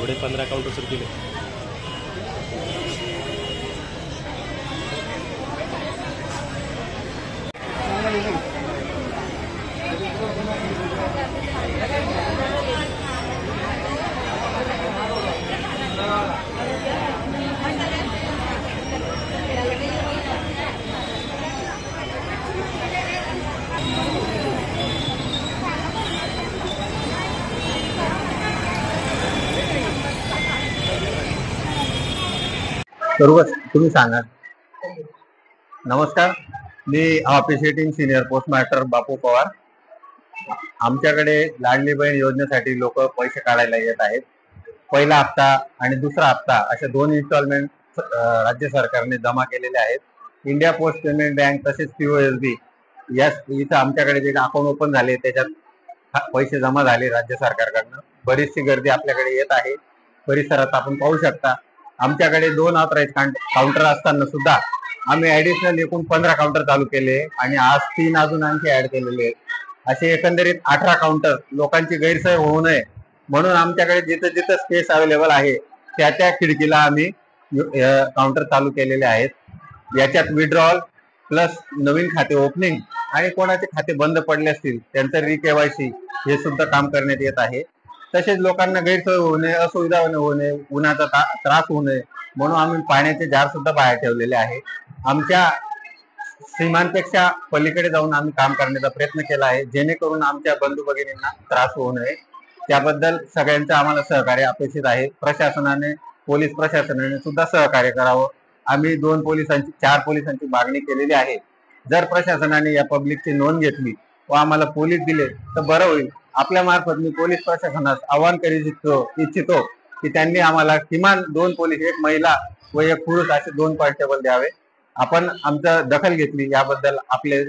एवढे 15 काउंटर सुरू केले. सर्वच तुम्ही सांगा. नमस्कार, मी ऑफिशिएटिंग सिनियर पोस्ट मास्टर बापू पवार. आमच्याकडे लाडली बहीण योजनेसाठी लोक पैसे काढायला येत आहेत. पहिला हप्ता आणि दुसरा हप्ता अशा 2 इन्स्टॉलमेंट राज्य सरकारने जमा केलेले आहेत. इंडिया पोस्ट पेमेंट बँक तसेच POSB या इथं आमच्याकडे जे अकाउंट ओपन झाले त्याच्यात पैसे जमा झाले राज्य सरकारकडनं. बरीचशी गर्दी आपल्याकडे येत आहे. परिसरात आपण पाहू शकता. आमच्याकडे 2 ऑथराइज काउंटर असताना सुद्धा आम्ही ऍडिशनल एकूण 15 काउंटर चालू केले आणि आज 3 अजून आणखी ऍड केलेले आहेत. असे एकंदरीत 18 काउंटर. लोकांची गैरसोय होऊ नये म्हणून आमच्याकडे जिथं जिथं स्पेस अवेलेबल आहे त्या त्या खिडकीला आम्ही काउंटर चालू केलेले आहेत. याच्यात विड्रॉल प्लस नवीन खाते ओपनिंग आणि कोणाचे खाते बंद पडले असतील त्यांचं रिकेवायसी हे सुद्धा काम करण्यात येत आहे. तसेच लोकांना गैरसोय होऊ नये, असुविधा होऊ नये, उन्हाचा त्रास होऊ नये म्हणून आम्ही पाण्याचे जार सुद्धा बाहेर ठेवलेले आहे. आमच्या सीमांपेक्षा पलीकडे जाऊन आम्ही काम करण्याचा प्रयत्न केला आहे जेणेकरून आमच्या बंधू भगिनींना त्रास होऊ नये. त्याबद्दल सगळ्यांचं आम्हाला सहकार्य अपेक्षित आहे. प्रशासनाने, पोलीस प्रशासनाने सुद्धा सहकार्य करावं. आम्ही 4 पोलिसांची मागणी केलेली आहे. जर प्रशासनाने या पब्लिकची नोंद घेतली व आम्हाला पोलीस दिले तर बरं होईल. आपल्या मार्फत मी पोलीस प्रशासनास आवाहन करू इच्छितो की त्यांनी आम्हाला किमान 2 पोलीस, 1 महिला व 1 पुरुष असे 2 कॉन्स्टेबल द्यावे. आपण आमचं दखल घेतली याबद्दल आपले